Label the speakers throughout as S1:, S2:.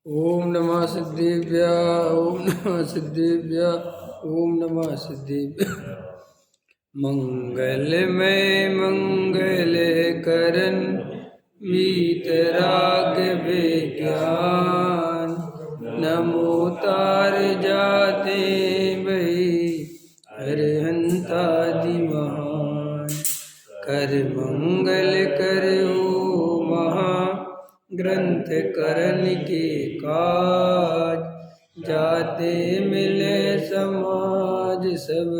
S1: ओम नमः सिद्धेभ्य ओम नमः सिद्धेभ्य ओम नमः सिद्धेभ्य। मंगलमय मंगल करन वीतराग विज्ञान नमो तार जाते भई अरहंतादि महान। कर मंगल करो महा ग्रंथ करन के काज जाते मिले समाज सब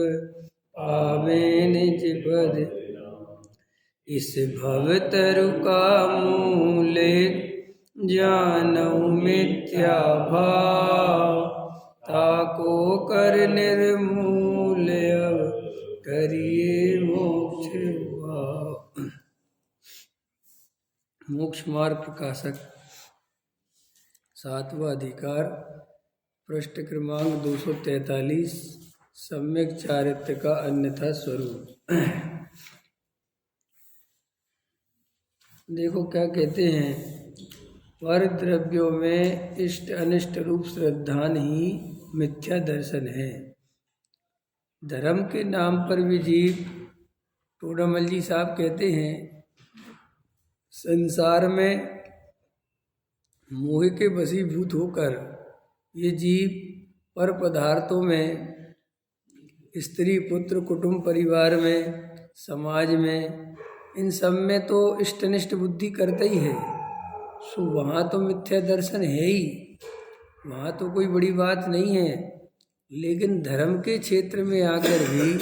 S1: पावे निज पद। इस भव तरु का मूल जानऊ मिथ्या भाव ताको कर निर्मूल अब करिए मोक्ष भाव। मोक्ष मार्ग प्रकाशक 7वां अधिकार पृष्ठ क्रमांक 243 सम्यक चारित्र्य का अन्यथा स्वरूप। देखो क्या कहते हैं, पर द्रव्यों में इष्ट अनिष्ट रूप श्रद्धान ही मिथ्या दर्शन है। धर्म के नाम पर भी जीव, टोडामल जी साहब कहते हैं, संसार में मोह के वशीभूत होकर ये जीव पर पदार्थों में, स्त्री पुत्र कुटुंब परिवार में, समाज में, इन सब में तो इष्टनिष्ट बुद्धि करता ही है। सो वहाँ तो मिथ्या दर्शन है ही, वहाँ तो कोई बड़ी बात नहीं है। लेकिन धर्म के क्षेत्र में आकर भी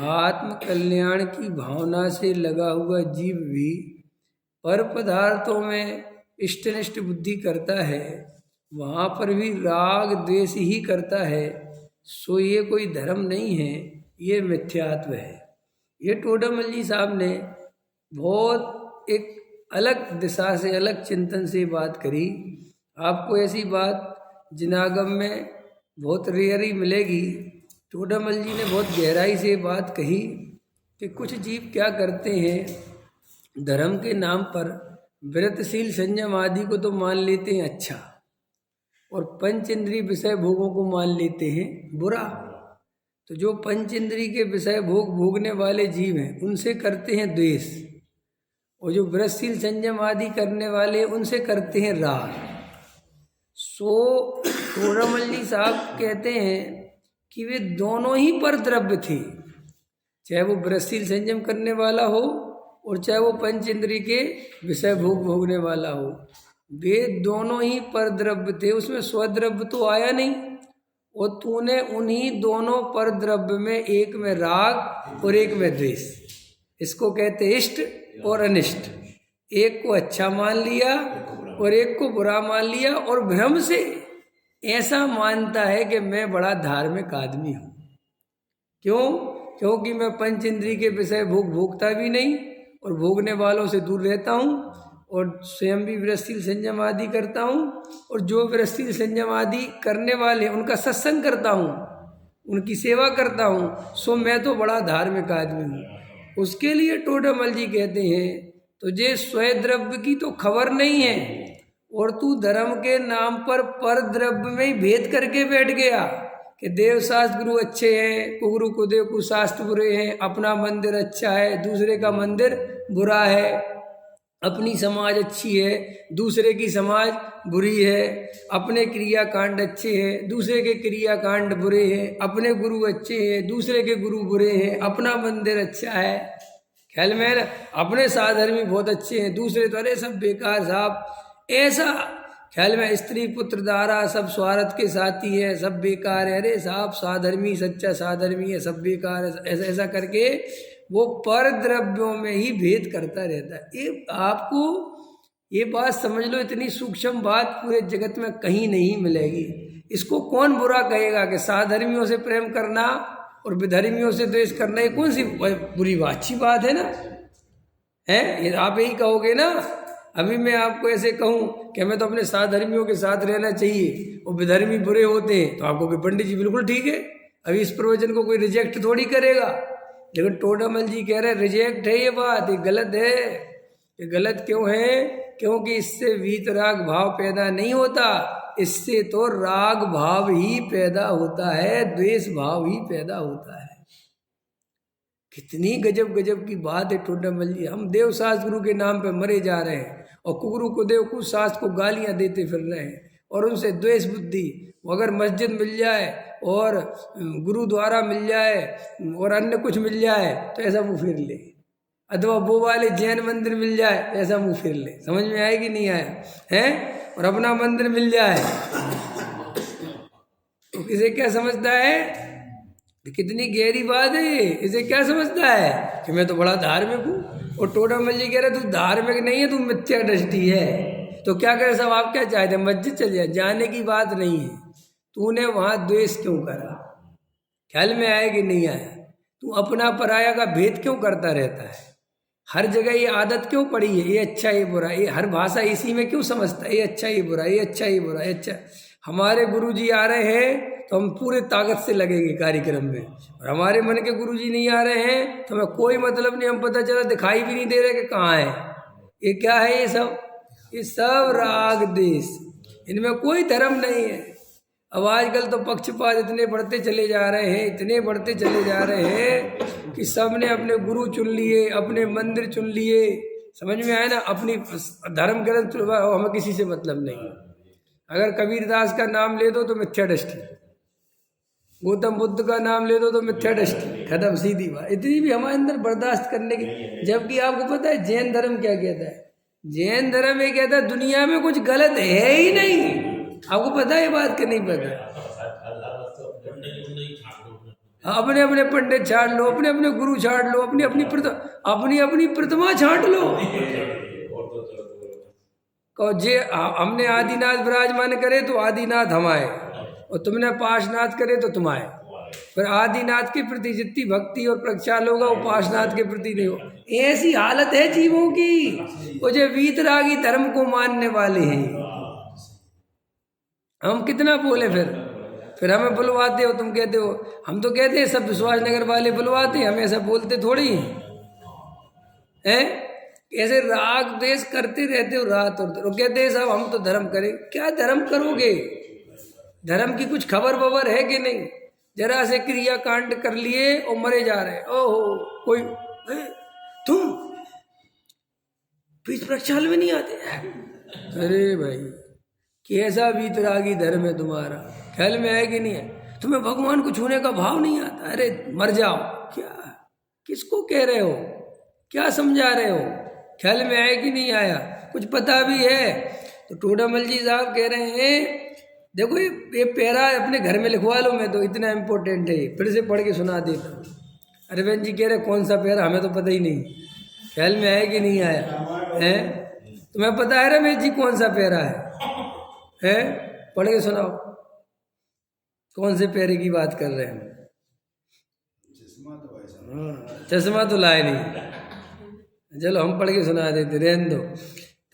S1: आत्म कल्याण की भावना से लगा हुआ जीव भी पर पदार्थों में इष्टनिष्ट बुद्धि करता है, वहाँ पर भी राग द्वेष ही करता है। सो ये कोई धर्म नहीं है, ये मिथ्यात्व है। ये टोडामल जी साहब ने बहुत एक अलग दिशा से, अलग चिंतन से बात करी। आपको ऐसी बात जिनागम में बहुत रेयर ही मिलेगी। टोडामल जी ने बहुत गहराई से बात कही कि कुछ जीव क्या करते हैं, धर्म के नाम पर व्रतशील संयम आदि को तो मान लेते हैं अच्छा, और पंच इंद्रिय विषय भोगों को मान लेते हैं बुरा। तो जो पंच इंद्रिय के विषय भोग भोगने वाले जीव हैं उनसे करते हैं द्वेष, और जो व्रतशील संयम आदि करने वाले उनसे करते हैं राग। सो टोडामल जी साहब कहते हैं कि वे दोनों ही पर द्रव्य थे, चाहे वो व्रतशील संयम करने वाला हो और चाहे वो पंच इंद्रिय के विषय भोग भोगने वाला हो। वे दोनों ही पर द्रव्य थे, उसमें स्वद्रव्य तो आया नहीं। और तूने उन्हीं दोनों पर द्रव्य में, एक में राग और एक में द्वेष, इसको कहते इष्ट और अनिष्ट। एक को अच्छा मान लिया और एक को बुरा मान लिया, और भ्रम से ऐसा मानता है कि मैं बड़ा धार्मिक आदमी हूँ। क्यों? क्योंकि मैं पंच इंद्रिय के विषय भोग भोगता भी नहीं और भोगने वालों से दूर रहता हूँ, और स्वयं भी व्रतशील संयम आदि करता हूँ, और जो व्रतशील संयम आदि करने वाले उनका सत्संग करता हूँ, उनकी सेवा करता हूँ। सो मैं तो बड़ा धार्मिक आदमी हूँ। उसके लिए टोडामल जी कहते हैं तुझे स्वद्रव्य की तो खबर नहीं है, और तू धर्म के नाम पर द्रव्य में ही भेद करके बैठ गया कि देव शास्त्र गुरु अच्छे हैं, कुगुरु कुदेव कुशास्त्र बुरे हैं, अपना मंदिर अच्छा है, दूसरे का मंदिर बुरा है, अपनी समाज अच्छी है, दूसरे की समाज बुरी है, अपने क्रियाकांड अच्छे हैं, दूसरे के क्रियाकांड बुरे हैं, अपने गुरु अच्छे हैं, दूसरे के गुरु बुरे हैं, अपना मंदिर अच्छा है। ख्याल में ना, अपने साधर्मी बहुत अच्छे हैं, दूसरे तो अरे सब बेकार साहब, ऐसा ख्याल में स्त्री पुत्र दारा सब स्वार्थ के साथी है, सब बेकार है, अरे साहब साधर्मी सच्चा साधर्मी है, सब बेकार है, ऐसा ऐसा करके वो पर द्रव्यों में ही भेद करता रहता है। ये आपको ये बात समझ लो, इतनी सूक्ष्म बात पूरे जगत में कहीं नहीं मिलेगी। इसको कौन बुरा कहेगा कि साधर्मियों से प्रेम करना और विधर्मियों से द्वेष करना, ये कौन सी बुरी बात? अच्छी बात है ना, है? ये आप यही कहोगे ना। अभी मैं आपको ऐसे कहूँ कि मैं तो अपने साधर्मियों के साथ रहना चाहिए और विधर्मी बुरे होते हैं, तो आपको कि पंडित जी बिल्कुल ठीक है। अभी इस प्रवचन को कोई रिजेक्ट थोड़ी करेगा, लेकिन टोडामल जी कह रहे रिजेक्ट है, ये बात ये गलत है। ये गलत क्यों है? क्योंकि इससे वीतराग भाव पैदा नहीं होता, इससे तो राग भाव ही पैदा होता है, द्वेष भाव ही पैदा होता है। कितनी गजब गजब की बात है टोडामल जी। हम देव शास्त्र गुरु के नाम पे मरे जा रहे हैं और कुगुरु को देवकूट शास्त्र को गालियां देते फिर रहे हैं, और उनसे द्वेष बुद्धि। अगर मस्जिद मिल जाए और गुरुद्वारा मिल जाए और अन्य कुछ मिल जाए तो ऐसा मुँह फिर ले, अथवा वो वाले जैन मंदिर मिल जाए तो ऐसा मुँह फिर ले। समझ में आए कि नहीं आया है? और अपना मंदिर मिल जाए तो इसे क्या समझता है? कितनी गहरी बात है ये। इसे क्या समझता है कि मैं तो बड़ा धार्मिक हूँ, और टोडामल जी कह रहे तू धार्मिक नहीं है, तू मिथ्या दृष्टि है। तो क्या करे साहब, आप क्या चाहते हैं? मस्जिद चल जाए, जाने की बात नहीं है। तूने वहां द्वेष क्यों करा? ख्याल में आया कि नहीं आया? तू अपना पराया का भेद क्यों करता रहता है? हर जगह ये आदत क्यों पड़ी है? ये अच्छा ये बुरा, ये हर भाषा इसी में क्यों समझता है? ये अच्छा ये बुरा, ये अच्छा ये बुरा, ये अच्छा। हमारे गुरुजी आ रहे हैं तो हम पूरे ताकत से लगेंगे कार्यक्रम में, और हमारे मन के गुरुजी नहीं आ रहे हैं तो हमें कोई मतलब नहीं। हम पता चला दिखाई भी नहीं दे रहे कि कहाँ है। ये क्या है? ये सब राग देश, इनमें कोई धर्म नहीं है। अब आजकल तो पक्षपात इतने बढ़ते चले जा रहे हैं, इतने बढ़ते चले जा रहे हैं कि सबने अपने गुरु चुन लिए, अपने मंदिर चुन लिए। समझ में आया ना? अपनी धर्म ग्रंथ, हमें किसी से मतलब नहीं। अगर कबीरदास का नाम ले दो तो मिथ्या दृष्टि, गौतम बुद्ध का नाम ले दो तो मिथ्या दृष्टि, खत्म, सीधी बात। इतनी भी हमारे अंदर बर्दाश्त करने की। जबकि आपको पता है जैन धर्म क्या कहता है? जैन धर्म ये कहता है दुनिया में कुछ गलत है ही नहीं। आपको पता है ये बात कि नहीं पता? अपने अपने पंडित छाड़ लो, अपने अपने गुरु छाड़ लो, अपनी अपनी प्रतिमा छाट लो। कहो जे हमने आदिनाथ विराजमान करे तो आदिनाथ हम आए, और तुमने पाशनाथ करे तो तुम आए। पर आदिनाथ के प्रति जितनी भक्ति और प्रक्षाल होगा वो पाशनाथ के प्रति नहीं हो। ऐसी हालत है जीवों की, वो जो वीतरागी धर्म को मानने वाले हैं। हम कितना बोले, फिर हमें बुलवाते हो, तुम कहते हो। हम तो कहते हैं सब विश्वास नगर वाले बुलवाते हैं, हम ऐसा बोलते थोड़ी हैं। ऐसे राग द्वेष करते रहते हो रात और दिन, और कहते हैं साहब हम तो धर्म करें। क्या धर्म करोगे? धर्म की कुछ खबर वबर है कि नहीं? जरा से क्रिया कांड कर लिए और मरे जा रहे हैं। ओहो, कोई तुम बीच प्रक्षाल में नहीं आते? अरे भाई कैसा वीतरागी धर्म है तुम्हारा, ख्याल में है कि नहीं है? तुम्हें भगवान को छूने का भाव नहीं आता? अरे मर जाओ। क्या किसको कह रहे हो? क्या समझा रहे हो? ख्याल में आया कि नहीं आया? कुछ पता भी है? तो टोडामल जी साहब कह रहे हैं देखो ये पैरा अपने घर में लिखवा लो, मैं तो इतना इम्पोर्टेंट है, फिर से पढ़ के सुना देता हूँ। अरविंद जी कह रहे कौन सा पैरा, हमें तो पता ही नहीं। ख्याल में आया कि नहीं आया है? तुम्हें पता है रमेश जी कौन सा पैरा है? पढ़ के सुनाओ, कौन से पैरे की बात कर रहे हैं? चश्मा तो लाए नहीं, चलो हम पढ़ के सुना देते, रहने दो।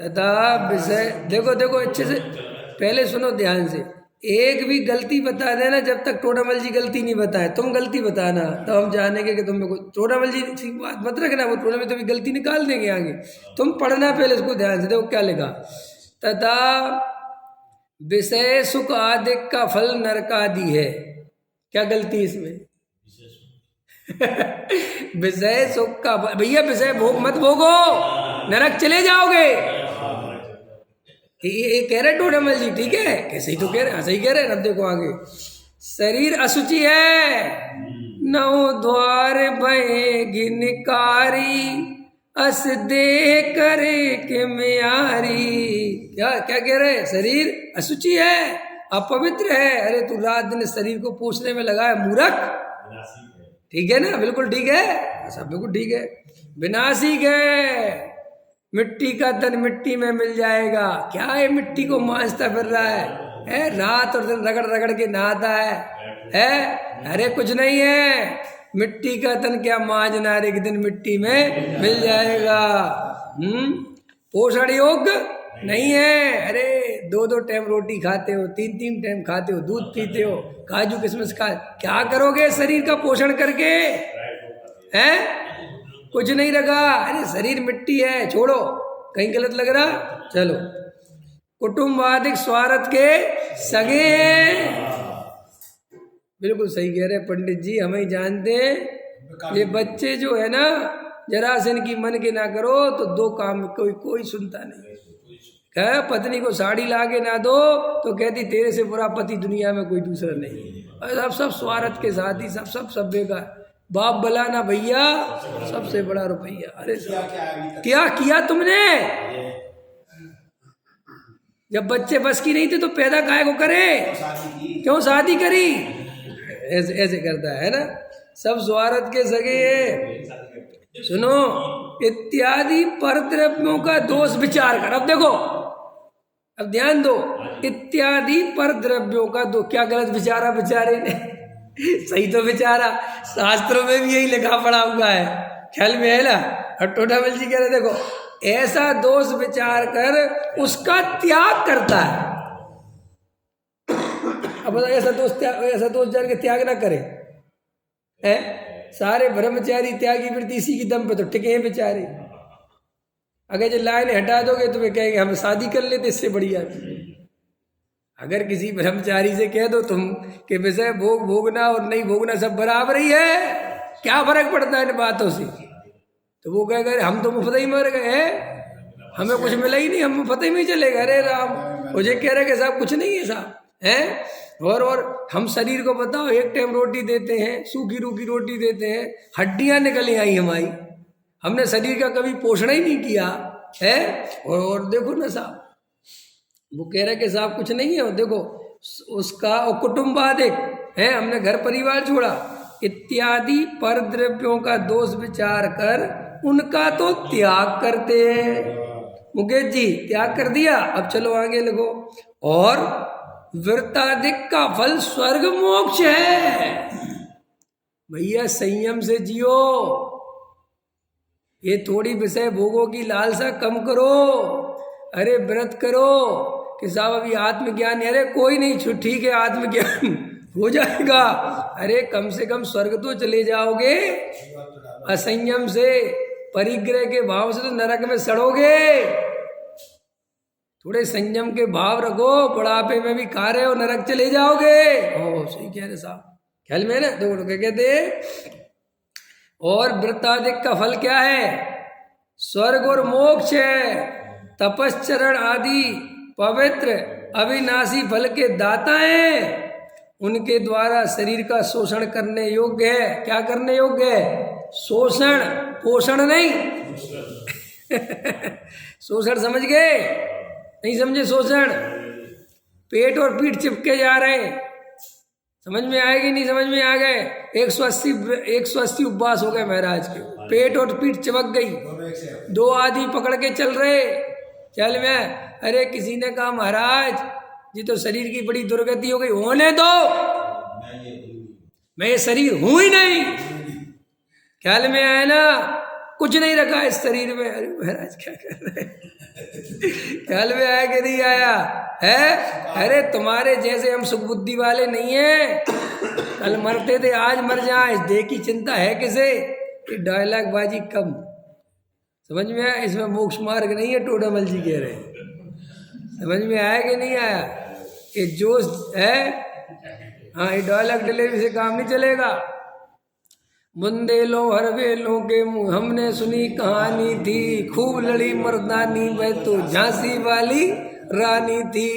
S1: तथा विषय देखो अच्छे से पहले सुनो ध्यान से। एक भी गलती बता देना, जब तक टोडामल जी गलती नहीं बताए, तुम गलती बताना तो हम जानेंगे कि तुम टोडामल जी बात मत रखना, वो टोडामल तो भी गलती निकाल देंगे आगे। तुम पढ़ना पहले इसको ध्यान से, देखो क्या लिखा। तथा विषय सुख आदि का फल नरकादि है। क्या गलती इसमें? विषय सुख का, भैया विषय भोग मत भोगो, नरक चले जाओगे। ये कह रहे टोडामल जी, ठीक है? कैसे ही तो कह रहे, सही कह रहे। अब देखो आगे, शरीर अशुचि है, नौ द्वार भय गिनकारी, अस दे करे के म्यारी। क्या कह रहे? शरीर अशुचि है, अपवित्र है। अरे तू रात दिन शरीर को पोषने में लगा है मूर्ख। ठीक है ना? बिल्कुल ठीक है, सब बिल्कुल ठीक है। विनाशिक है, मिट्टी का तन मिट्टी में मिल जाएगा। क्या है? मिट्टी को मांझता फिर रहा है? रात और दिन रगड़ रगड़ के नहाता है? अरे कुछ नहीं है, मिट्टी का तन क्या मांझना, एक दिन मिट्टी में मिल जाएगा। पोषण योग्य नहीं है। अरे 2-2 टाइम रोटी खाते हो, 3-3 टाइम खाते हो, दूध पीते हो, काजू किशमिश खा, क्या करोगे शरीर का पोषण करके? हैं? कुछ नहीं रखा। अरे शरीर मिट्टी है, छोड़ो। कहीं गलत लग रहा? चलो, कुटुंबाधिक स्वार्थ के सगे हैं। बिल्कुल सही कह रहे पंडित जी, हम ही जानते हैं। ये बच्चे जो है ना, जरा से इनकी मन के ना करो तो दो काम कोई सुनता नहीं। कह पत्नी को साड़ी लाके ना दो तो कहती तेरे से बुरा पति दुनिया में कोई दूसरा नहीं। और सब स्वार्थ के साथ ही सब सभ्य का बाप भला ना भैया, सबसे बड़ा रुपया। अरे क्या किया तुमने? जब बच्चे बस की नहीं थे तो पैदा काहे को करे? क्यों शादी करी? ऐसे करता है ना, सब स्वार्थ के सगे है। सुनो, इत्यादि परद्रव्यों का दोष विचार कर। अब देखो, अब ध्यान दो, इत्यादि परद्रव्यों का दो, क्या गलत विचारा बेचारे ने? सही तो विचारा, शास्त्रों में भी यही लिखा पड़ा हुआ है, ख्याल में है ना। और टोटाबल जी कह रहे देखो, ऐसा दोष विचार कर उसका त्याग करता है। अब ऐसा दोष जान के त्याग ना करे है? सारे ब्रह्मचारी त्यागी वृत्ति इसी की दम पे तो टिके हैं बेचारे। अगर जो लाइन हटा दोगे तो वे कहेंगे हम शादी कर लेते इससे बढ़िया। अगर किसी ब्रह्मचारी से कह दो तुम कि विषय भोगना और नहीं भोगना सब बराबर ही है, क्या फर्क पड़ता है इन बातों से, तो वो कहेगा हम तो मुफ्त ही मर गए हैं, हमें कुछ मिला ही नहीं, हम मुफ्त ही में चले गए। अरे राम, मुझे कह रहे कि साहब कुछ नहीं है साहब है। और हम शरीर को बताओ, एक टाइम रोटी देते हैं, सूखी रूखी रोटी देते हैं, हड्डियां निकल आई हमारी, हमने शरीर का कभी पोषण ही नहीं किया है। और देखो ना साहब, वो कह रहे कि साहब कुछ नहीं है, देखो उसका और कुटुंबाधिक है, हमने घर परिवार छोड़ा, इत्यादि परद्रव्यों का दोष विचार कर उनका तो त्याग करते हैं। मुकेश जी त्याग कर दिया, अब चलो आगे लिखो। और व्रताधिक का फल स्वर्ग मोक्ष है। भैया संयम से जियो, ये थोड़ी विषय भोगों की लालसा कम करो। अरे व्रत करो कि साहब अभी आत्मज्ञान, अरे कोई नहीं, ठीक है आत्मज्ञान हो जाएगा, अरे कम से कम स्वर्ग तो चले जाओगे। असंयम से, परिग्रह के भाव से तो नरक में सड़ोगे। थोड़े संयम के भाव रखो, बुढ़ापे में भी खा रहे हो, नरक चले जाओगे। ओ सही कह रहे साहब, ख्याल में ना। देखो क्या कहते, और व्रताधिक का फल क्या है? स्वर्ग और मोक्ष है। तपश्चरण आदि पवित्र अविनाशी फल के दाता हैं, उनके द्वारा शरीर का शोषण करने योग्य है। क्या करने योग्य है? शोषण, पोषण नहीं। शोषण समझ गए? नहीं समझे? शोषण, पेट और पीठ चिपके जा रहे हैं, समझ में आएगी? नहीं समझ में आ गए? 180 उपवास हो गए महाराज के, पेट और पीठ चिपक गई, 2 आदमी पकड़ के चल रहे, चल में। अरे किसी ने कहा महाराज जी तो शरीर की बड़ी दुर्गति हो गई, होने दो, मैं ये शरीर हूं ही नहीं। ख्याल में आया ना? कुछ नहीं रखा इस शरीर में। अरे महाराज क्या कर रहे हैं? ख्याल में आया कि नहीं आया है? अरे तुम्हारे जैसे हम सुखबुद्धि वाले नहीं है, कल मरते थे आज मर जाए, इस देह की चिंता है किसे? कि डायलॉग बाजी कम, समझ में आया? इसमें मोक्ष मार्ग नहीं है, टोडामल जी कह रहे हैं। समझ में आया कि नहीं आया? ये जोश है, हाँ, ये डायलॉग डिलीवरी से काम नहीं चलेगा। बुंदेलो हर वेलों के मुँह हमने सुनी कहानी थी, खूब लड़ी मर्दानी वह तो झांसी वाली रानी थी।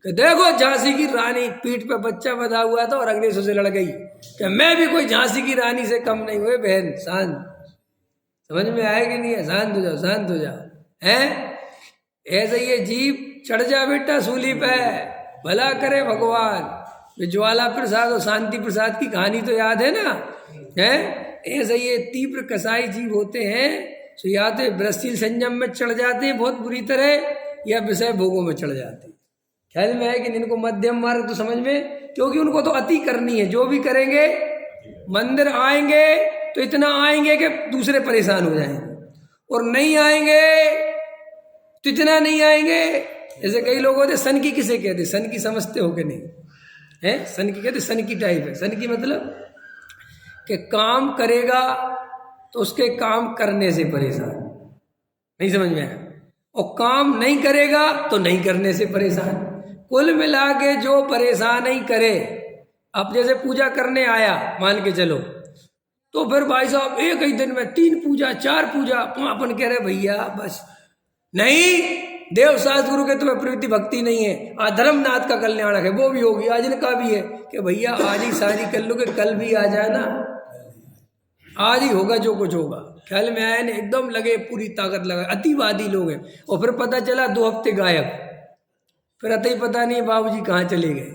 S1: देखो झांसी की रानी, पीठ पे बच्चा बंधा हुआ था और अंग्रेजों से लड़ गई, कि मैं भी कोई झांसी की रानी से कम नहीं हुए। बहन शांत, समझ में आएगी नहीं है? शांत हो जाओ, शांत हो जाओ, हैं? ऐसे ये जीव चढ़ जा बेटा सूली पे, भला करे भगवान। ज्वाला प्रसाद और शांति प्रसाद की कहानी तो याद है ना? है ऐसे ये तीव्र कसाई जीव होते हैं, तो या तो ब्रस्तील संयम में चढ़ जाते हैं बहुत बुरी तरह, या विषय भोगों में चढ़ जाते हैं। ख्याल में है कि इनको मध्यम मार्ग तो समझ में, क्योंकि उनको तो अति करनी है। जो भी करेंगे, मंदिर आएंगे तो इतना आएंगे कि दूसरे परेशान हो जाएंगे, और नहीं आएंगे तो इतना नहीं आएंगे। जैसे कई लोग होते, सन की किसे कहते? सन की समझते हो कि नहीं? है सन की कहते, सन की टाइप है। सन की मतलब कि काम करेगा तो उसके काम करने से परेशान, नहीं समझ में आया? और काम नहीं करेगा तो नहीं करने से परेशान। कुल मिला के जो परेशान ही करे, अब जैसे पूजा करने आया मान के चलो, तो फिर भाई साहब एक ही दिन में 3 पूजा 4 पूजा, अपन कह रहे भैया बस नहीं, देव शास्त्र गुरु के तुम्हें प्रवृत्ति भक्ति नहीं है, अधर्मनाथ का कल्याणक है, वो भी होगी, आज इनका भी है कि भैया आज ही शादी कर लो कि कल भी आ जाए ना, आज ही होगा जो कुछ होगा। ख्याल में आया ना, एकदम लगे पूरी ताकत लगा, अतिवादी लोग हैं। और फिर पता चला 2 हफ्ते गायब, फिर अत ही पता नहीं बाबूजी कहाँ चले गए।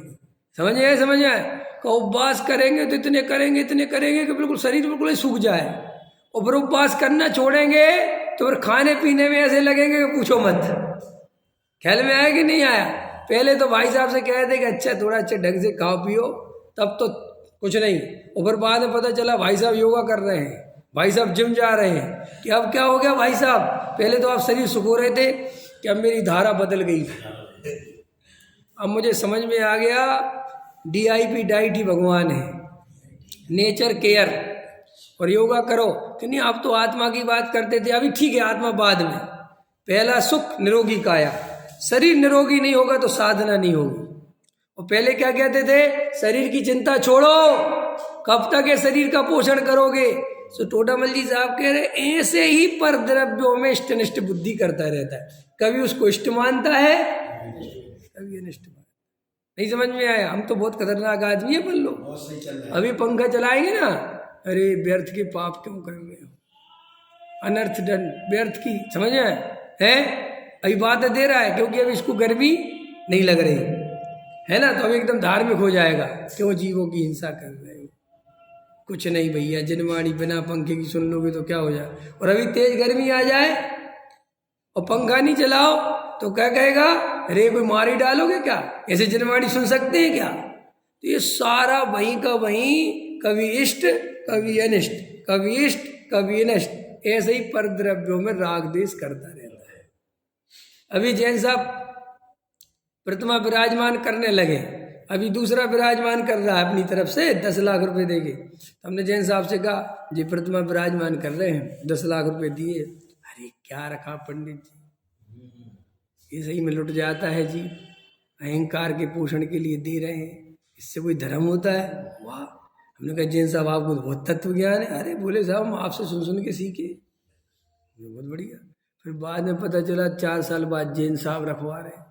S1: समझ आए कि उपवास करेंगे तो इतने करेंगे कि बिल्कुल शरीर बिल्कुल ही सूख जाए, और फिर उपवास करना छोड़ेंगे तो फिर खाने पीने में ऐसे लगेंगे कि पूछो मत। ख्याल में आया कि नहीं आया? पहले तो भाई साहब से कह रहे कि अच्छा थोड़ा अच्छा ढंग से खाओ पियो, तब तो कुछ नहीं, और फिर बाद में पता चला भाई साहब योगा कर रहे हैं, भाई साहब जिम जा रहे हैं, कि अब क्या हो गया भाई साहब, पहले तो आप शरीर सुखो रहे थे कि अब मेरी धारा बदल गई। अब मुझे समझ में आ गया DIP डाइट ही भगवान है, नेचर केयर, और योगा करो कि नहीं। आप तो आत्मा की बात करते थे, अभी ठीक है आत्मा बाद में, पहला सुख निरोगी काया, शरीर निरोगी नहीं होगा तो साधना नहीं होगी। और पहले क्या कहते थे, शरीर की चिंता छोड़ो, कब तक ये शरीर का पोषण करोगे। तो टोडामल जी साहब कह रहे ऐसे ही पर द्रव्यों में इष्ट निष्ठ बुद्धि करता रहता है, कभी उसको इष्ट मानता है कभी अनिष्ट मानता। नहीं समझ में आया? हम तो बहुत खतरनाक आदमी है अपन लोग। अभी पंखा चलाएंगे ना, अरे व्यर्थ के पाप क्यों कर रहे हो, अनर्थ दंड व्यर्थ की, समझ में है? अभी बात दे रहा है क्योंकि अभी इसको गर्मी नहीं लग रही है ना, तो अभी एकदम धार्मिक हो जाएगा, क्यों जीवों की हिंसा कर रहे हो। कुछ नहीं भैया, जनवाणी बिना पंखे की सुन लोगे तो क्या हो जाए। और अभी तेज गर्मी आ जाए और पंखा नहीं चलाओ तो क्या कहेगा, अरे कोई मार ही डालोगे क्या, ऐसे जनवाणी सुन सकते हैं क्या? तो ये सारा वहीं का वहीं, कभी इष्ट कभी अनिष्ट, कभी इष्ट कभी अनिष्ट, ऐसे ही पर द्रव्यों में राग देश करता रहता है। अभी जैन साहब प्रतिमा विराजमान करने लगे, अभी दूसरा विराजमान कर रहा है अपनी तरफ से 10 लाख रुपए देके। हमने जैन साहब से कहा जी प्रतिमा विराजमान कर रहे हैं, 10 लाख रुपए दिए। अरे क्या रखा पंडित जी, ये सही में लुट जाता है जी, अहंकार के पोषण के लिए दे रहे हैं, इससे कोई धर्म होता है? वाह। हमने कहा जैन साहब आपको बहुत तत्व ज्ञान है। अरे बोले साहब हम आपसे सुन सुन के सीखे, बहुत बढ़िया। फिर बाद में पता चला 4 साल बाद जैन साहब रखवा रहे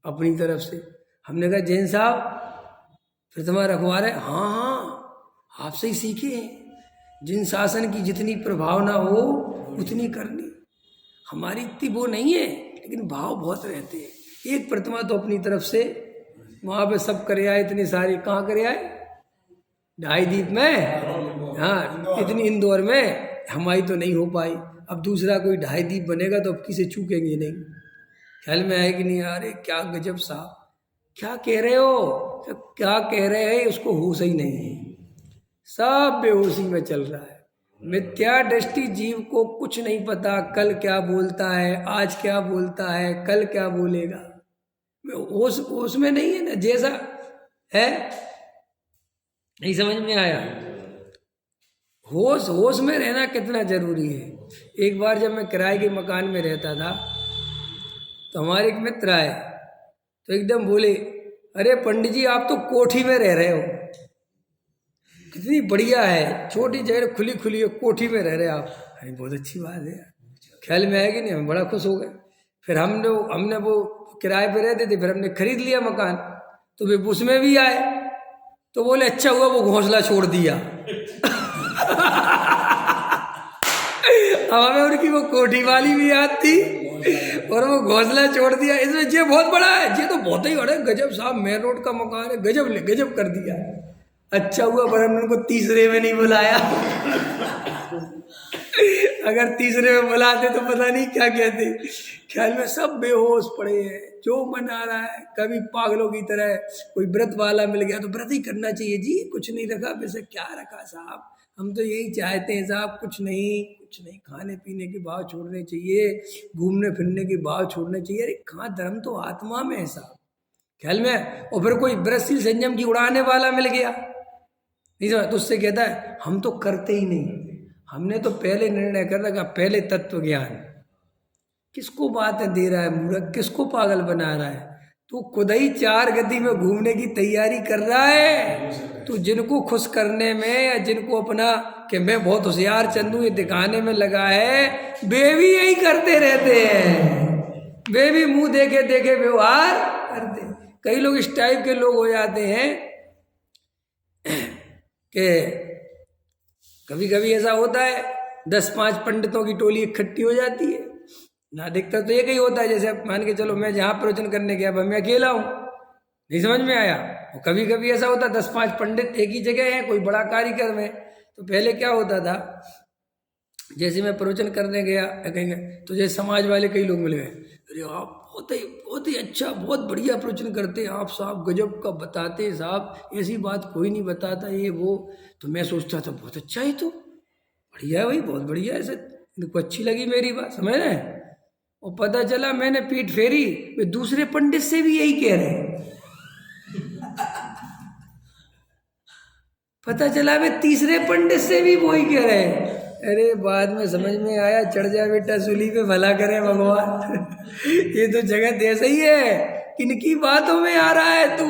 S1: अपनी तरफ से। हमने कहा जैन साहब प्रतिमा रखवा रहे? हाँ आपसे ही सीखे हैं, जिन शासन की जितनी प्रभावना हो उतनी करनी, हमारी इतनी वो नहीं है, लेकिन भाव बहुत रहते हैं। एक प्रतिमा तो अपनी तरफ से वहाँ पे सब करे आए, इतने सारे कहाँ करे आए, 2.5 द्वीप में, हाँ इतनी इंदौर में, हमारी तो नहीं हो पाई। अब दूसरा कोई 2.5 द्वीप बनेगा तो अब किसे चूकेंगे नहीं। ख्याल में आए कि नहीं? अरे क्या गजब साहब, क्या कह रहे हो, क्या कह रहे हैं, उसको होश ही नहीं है, सब बेहोशी में चल रहा है। मिथ्या दृष्टि जीव को कुछ नहीं पता, कल क्या बोलता है, आज क्या बोलता है, कल क्या बोलेगा, होश में नहीं है ना, जैसा है। नहीं समझ में आया? होश में रहना कितना जरूरी है। एक बार जब मैं किराए के मकान में रहता था तो हमारे एक मित्र आए, तो एकदम बोले अरे पंडित जी आप तो कोठी में रह रहे हो, कितनी बढ़िया है, छोटी जगह खुली खुली है, कोठी में रह रहे आप। अरे बहुत अच्छी बात है यार, ख्याल में आएगी नहीं, हम बड़ा खुश हो गए। फिर हमने वो किराए पे रहते थे, फिर हमने खरीद लिया मकान, तो वे उसमें भी आए, तो बोले अच्छा हुआ वो घोंसला छोड़ दिया। अब हमें उनकी वो कोठी वाली भी याद थी और वो घोंसला छोड़ दिया। इसमें ये बहुत बड़ा है, ये तो बहुत ही बड़ा है, गजब साहब मेन रोड का मकान है, गजब कर दिया। अच्छा हुआ पर हमने उनको तीसरे में नहीं बुलाया। अगर तीसरे में बुलाते तो पता नहीं क्या कहते। ख्याल में सब बेहोश पड़े हैं, जो मन आ रहा है, कभी पागलों की तरह। कोई व्रत वाला मिल गया तो व्रत ही करना चाहिए जी, कुछ नहीं रखा, वैसे क्या रखा साहब, हम तो यही चाहते हैं साहब, कुछ नहीं, खाने पीने के भाव छोड़ने चाहिए, घूमने फिरने के भाव छोड़ने चाहिए। अरे कहाँ, धर्म तो आत्मा में है साहब, ख्याल में। और फिर कोई व्रतशील संयम की उड़ाने वाला मिल गया, नहीं समझ, तो उससे कहता है हम तो करते ही नहीं, हमने तो पहले निर्णय कर रखा, पहले तत्व ज्ञान, किसको बातें दे रहा है मूर्ख, किसको पागल बना रहा है? तू खुद ही 4 गद्दी में घूमने की तैयारी कर रहा है। तू जिनको खुश करने में या जिनको अपना कि मैं बहुत होशियार चंदू ये दिखाने में लगा है, वे भी यही करते रहते हैं। वे भी मुंह देखे देखे व्यवहार करते। कई लोग इस टाइप के लोग हो जाते हैं कि कभी कभी ऐसा होता है 10-5 पंडितों की टोली इकट्ठी हो जाती है ना। अधिकतर तो एक ही होता है, जैसे मान के चलो मैं जहाँ प्रवचन करने गया मैं अकेला हूँ, नहीं समझ में आया। और कभी कभी ऐसा होता है 10-5 पंडित एक ही जगह हैं, कोई बड़ा कार्यक्रम है। तो पहले क्या होता था, जैसे मैं प्रवचन करने गया कहेंगे तो जैसे समाज वाले कई लोग मिल गए, अरे आप बहुत ही अच्छा, बहुत बढ़िया प्रवचन करते हैं आप साहब, गजब का बताते हैं साहब, ऐसी बात कोई नहीं बताता ये वो। तो मैं सोचता था बहुत अच्छा है, तो बढ़िया है भाई, बहुत बढ़िया है, ऐसे इनको अच्छी लगी मेरी बात, समझ रहे हैं। और पता चला मैंने पीठ फेरी, वे दूसरे पंडित से भी यही कह रहे हैं। पता चला वे तीसरे पंडित से भी वही कह रहे हैं। अरे बाद में समझ में आया, चढ़ जा बेटा सूली पे, भला करे भगवान। ये तो जगत ऐसा ही है, किनकी बातों में आ रहा है तू,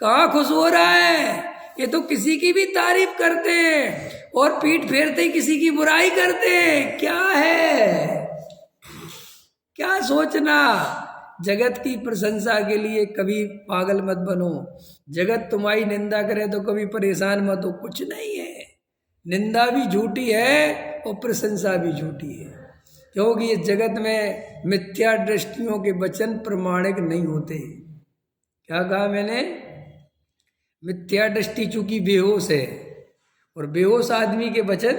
S1: कहाँ खुश हो रहा है? ये तो किसी की भी तारीफ करते हैं और पीठ फेरते ही किसी की बुराई करते हैं। क्या है, क्या सोचना? जगत की प्रशंसा के लिए कभी पागल मत बनो। जगत तुम्हारी निंदा करे तो कभी परेशान मत हो, कुछ नहीं है। निंदा भी झूठी है और प्रशंसा भी झूठी है, क्योंकि ये जगत में मिथ्या दृष्टियों के वचन प्रमाणिक नहीं होते। क्या कहा मैंने? मिथ्या दृष्टि चूंकि बेहोश है, और बेहोश आदमी के वचन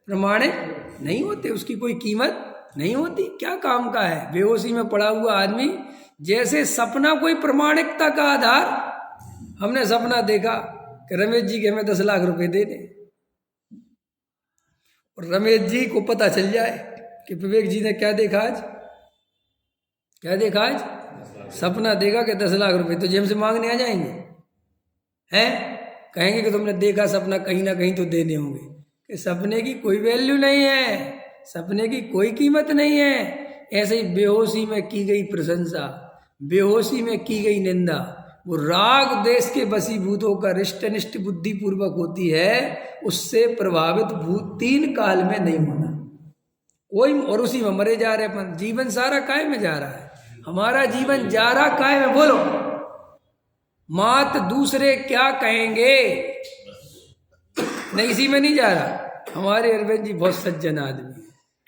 S1: प्रमाणिक नहीं होते, उसकी कोई कीमत नहीं होती। क्या काम का है बेहोशी में पड़ा हुआ आदमी? जैसे सपना कोई प्रमाणिकता का आधार, हमने सपना देखा कि रमेश जी के हमें 10 लाख रुपए दे दें, और रमेश जी को पता चल जाए कि विवेक जी ने क्या देखा आज, क्या देखा आज? सपना देखा कि 10 लाख रुपए, तो जेब से मांगने आ जाएंगे हैं? कहेंगे कि तुमने देखा सपना, कहीं ना कहीं तो देने होंगे। कि सपने की कोई वैल्यू नहीं है, सपने की कोई कीमत नहीं है। ऐसे ही बेहोशी में की गई प्रशंसा, बेहोशी में की गई निंदा, वो राग देश के वशीभूत होकर रिष्टनिष्ठ बुद्धि पूर्वक होती है, उससे प्रभावित भूत 3 काल में नहीं होना कोई, और उसी में मरे जा रहे अपन। जीवन सारा काय में जा रहा है, हमारा जीवन जा रहा काय में? बोलो, मात दूसरे क्या कहेंगे, नहीं इसी में नहीं जा रहा। हमारे अरविंद जी बहुत सज्जन आदमी,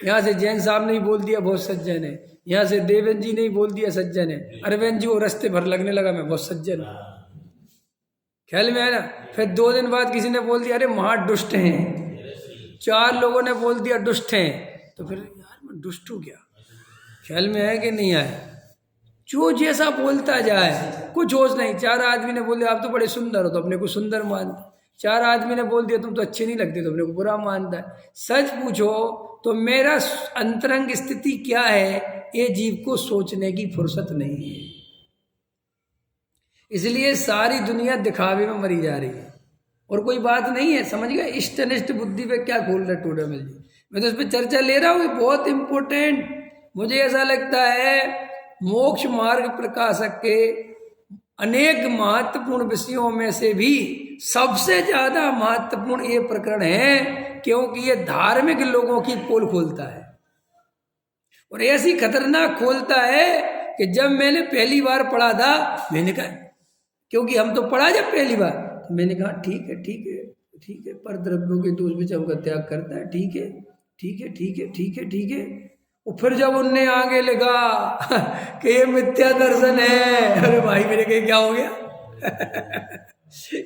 S1: यहाँ से जैन साहब ने बोल दिया बहुत सज्जन है, यहाँ से देवेंद्र जी ने बोल दिया सज्जन है, अरविंद जी वो रस्ते भर लगने लगा मैं बहुत सज्जन हूँ। ख्याल में आया ना? फिर 2 दिन बाद किसी ने बोल दिया अरे महा दुष्ट हैं, 4 लोगों ने बोल दिया दुष्ट हैं, तो फिर यार मैं दुष्ट हूँ क्या? ख्याल में आया कि नहीं आया? जो जैसा बोलता जाए, कुछ होश नहीं। 4 आदमी ने बोल दिया आप तो बड़े सुंदर हो, तो अपने को सुंदर मानता। 4 आदमी ने बोल दिया तुम तो अच्छे नहीं लगते, तो अपने को बुरा मानता है। सच पूछो तो मेरा अंतरंग स्थिति क्या है, ये जीव को सोचने की फुर्सत नहीं है। इसलिए सारी दुनिया दिखावे में मरी जा रही है, और कोई बात नहीं है। समझ गए? इष्ट अनिष्ट बुद्धि पे क्या खोल रहे टूडा मिल जी। मैं तो इस पर चर्चा ले रहा हूँ, बहुत इंपॉर्टेंट। मुझे ऐसा लगता है मोक्ष मार्ग प्रकाशक के अनेक महत्वपूर्ण विषयों में से भी सबसे ज्यादा महत्वपूर्ण ये प्रकरण है, क्योंकि ये धार्मिक लोगों की पोल खोलता है, और ऐसी खतरनाक खोलता है कि जब मैंने पहली बार पढ़ा था, मैंने कहा, क्योंकि हम तो पढ़ा जब पहली बार, तो मैंने कहा ठीक है ठीक है ठीक है, पर द्रव्यों के दोष विचम का त्याग करता है, ठीक है ठीक है ठीक है ठीक है ठीक है। और फिर जब उनने आगे लिखा कि ये मिथ्या दर्शन है, अरे भाई मेरे कहीं क्या हो गया?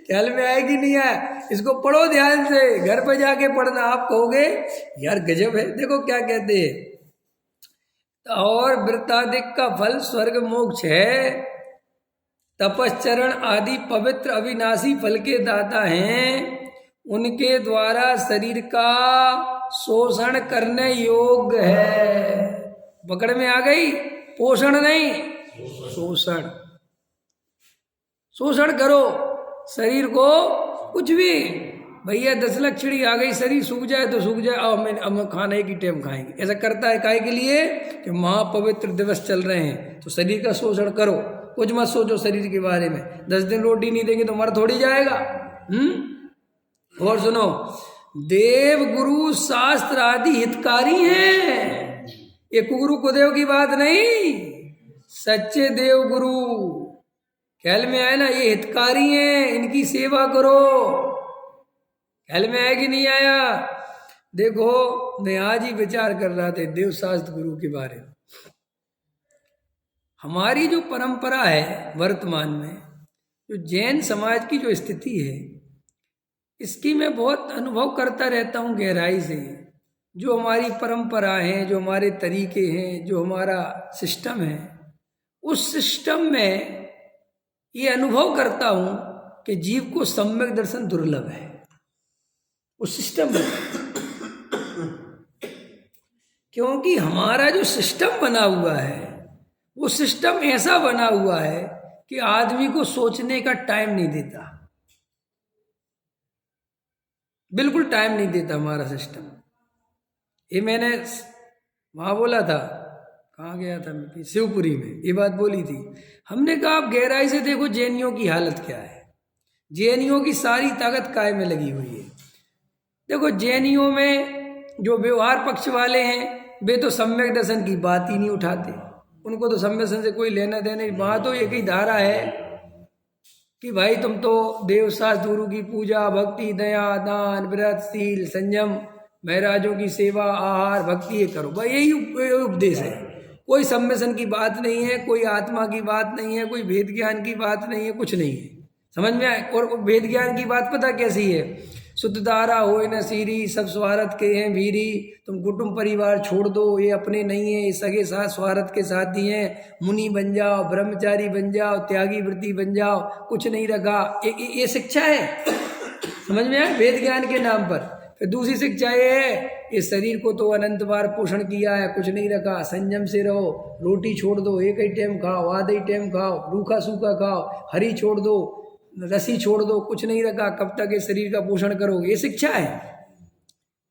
S1: ख्याल में आया कि नहीं आया? इसको पढ़ो ध्यान से, घर पे जाके पढ़ना, आप कहोगे यार गजब है। देखो क्या कहते हैं, और वृत्तादिक का फल स्वर्ग मोक्ष है, तपश्चरण आदि पवित्र अविनाशी फल के दाता हैं, उनके द्वारा शरीर का शोषण करने योग्य है। पकड़ में आ गई? पोषण नहीं, शोषण। शोषण करो शरीर को, कुछ भी भैया 10 लक्षणी आ गई, शरीर सूख जाए तो सूख जाए, अब हम खाना एक ही टाइम खाएंगे। ऐसा करता है काहे के लिए कि महापवित्र दिवस चल रहे हैं, तो शरीर का शोषण करो, कुछ मत सोचो शरीर के बारे में। 10 दिन रोटी नहीं देंगे तो मर थोड़ी जाएगा। और सुनो, देव गुरु शास्त्र आदि हितकारी हैं। ये कुगुरु कुदेव की बात नहीं, सच्चे देव गुरु ख्याल में आए ना, ये हितकारी हैं, इनकी सेवा करो। ख्याल में आया कि नहीं आया? देखो, मैं आज ही विचार कर रहा था देव शास्त्र गुरु के बारे में। हमारी जो परंपरा है वर्तमान में, जो जैन समाज की जो स्थिति है, इसकी मैं बहुत अनुभव करता रहता हूँ गहराई से। जो हमारी परंपरा है, जो हमारे तरीके हैं, जो हमारा सिस्टम है, उस सिस्टम में ये अनुभव करता हूँ कि जीव को सम्यक दर्शन दुर्लभ है उस सिस्टम में। क्योंकि हमारा जो सिस्टम बना हुआ है, वो सिस्टम ऐसा बना हुआ है कि आदमी को सोचने का टाइम नहीं देता, बिल्कुल टाइम नहीं देता हमारा सिस्टम। ये मैंने वहाँ बोला था, कहाँ गया था मैं, शिवपुरी में ये बात बोली थी। हमने कहा आप गहराई से देखो जैनियों की हालत क्या है। जैनियों की सारी ताकत काय में लगी हुई है। देखो, जैनियों में जो व्यवहार पक्ष वाले हैं, वे तो सम्यक दर्शन की बात ही नहीं उठाते, उनको तो सम्यक दर्शन से कोई लेना देना नहीं। वहाँ तो एक ही धारा है कि भाई तुम तो देव शास्त्र गुरु की पूजा, भक्ति, दया, दान, व्रत, शील, संयम, महराजों की सेवा, आहार, भक्ति ये करो, भाई यही उपदेश है। कोई सम्मेलन की बात नहीं है, कोई आत्मा की बात नहीं है, कोई भेद ज्ञान की बात नहीं है, कुछ नहीं है। समझ में आए? और भेद ज्ञान की बात पता कैसी है? शुद्ध धारा होए न सीरी, सब स्वार्थ के हैं भीरी। तुम कुटुंब परिवार छोड़ दो, ये अपने नहीं है, ये सगे साथ स्वार्थ के साथी हैं। मुनि बन जाओ, ब्रह्मचारी बन जाओ, त्यागी वृत्ति बन जाओ, कुछ नहीं रखा। ये शिक्षा है, समझ में आए? वेद ज्ञान के नाम पर। फिर दूसरी शिक्षा ये है, इस शरीर को तो अनंत बार पोषण किया है, कुछ नहीं रखा, संयम से रहो, रोटी छोड़ दो, एक ही टाइम खाओ, आधा ही टाइम खाओ, रूखा सूखा खाओ, हरी छोड़ दो, रसी छोड़ दो, कुछ नहीं रखा, कब तक इस शरीर का पोषण करोगे? ये शिक्षा है।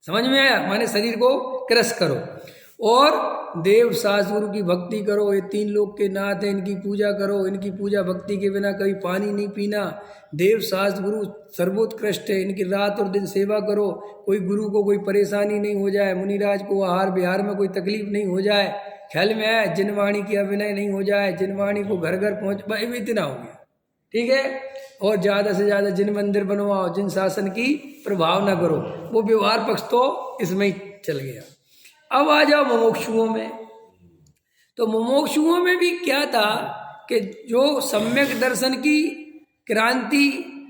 S1: समझ में आया? माने शरीर को क्रश करो और देव शास्त्र गुरु की भक्ति करो। ये 3 लोक के नाथ हैं, इनकी पूजा करो। इनकी पूजा भक्ति के बिना कभी पानी नहीं पीना। देव शास्त्र गुरु सर्वोत्कृष्ट है, इनकी रात और दिन सेवा करो। कोई गुरु को कोई परेशानी नहीं हो जाए, मुनिराज को आहार विहार में कोई तकलीफ नहीं हो जाए। ख्याल में आया? जिनवाणी की अभिनय नहीं हो जाए, जिनवाणी को घर घर पहुँच, भाई इतना हो गया, ठीक है। और ज़्यादा से ज़्यादा जिन मंदिर बनवाओ, जिन शासन की प्रभाव ना करो। वो व्यवहार पक्ष तो इसमें ही चल गया। अब आ जाओ मुमुक्षुओं में। तो मुमुक्षुओं में भी क्या था कि जो सम्यक दर्शन की क्रांति,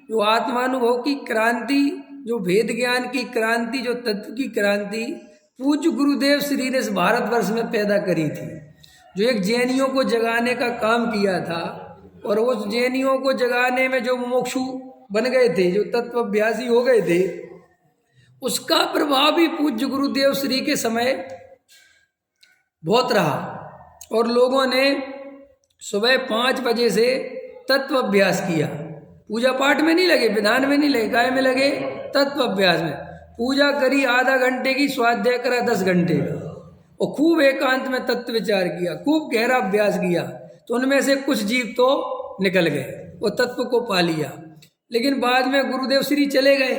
S1: जो आत्मानुभव की क्रांति, जो भेद ज्ञान की क्रांति, जो तत्व की क्रांति पूज्य गुरुदेव श्री ने इस भारतवर्ष में पैदा करी थी। जो एक जैनियों को जगाने का काम किया था, और उस जैनियों को जगाने में जो मुमुक्षु बन गए थे, जो तत्वाभ्यासी हो गए थे, उसका प्रभाव भी पूज्य गुरुदेव श्री के समय बहुत रहा। और लोगों ने सुबह 5 बजे से तत्व अभ्यास किया। पूजा पाठ में नहीं लगे, विधान में नहीं लगे, काय में लगे? तत्व अभ्यास में। पूजा करी आधा घंटे की, स्वाध्याय करा 10 घंटे का, और खूब एकांत में तत्व विचार किया, खूब गहरा अभ्यास किया। तो उनमें से कुछ जीव तो निकल गए, वो तत्व को पा लिया। लेकिन बाद में गुरुदेव श्री चले गए,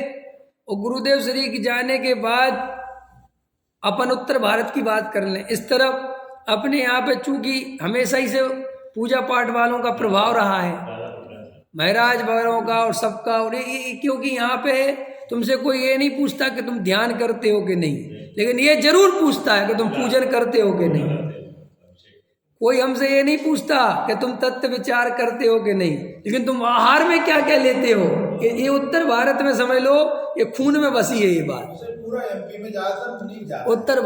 S1: और गुरुदेव श्री के जाने के बाद अपन उत्तर भारत की बात कर लें। इस तरफ अपने यहाँ पे चूंकि हमेशा ही से पूजा पाठ वालों का प्रभाव रहा है, महाराज वालों का और सबका, और क्योंकि यहाँ पे तुमसे कोई ये नहीं पूछता कि तुम ध्यान करते हो कि नहीं, लेकिन ये जरूर पूछता है कि तुम पूजन करते हो कि नहीं। कोई हमसे ये नहीं पूछता कि तुम तत्व विचार करते हो कि नहीं, लेकिन तुम आहार में क्या क्या लेते हो। ये उत्तर भारत में समझ लो, ये खून में बसी है ये बात।
S2: पूरा एमपी में ज्यादातर
S1: उत्तर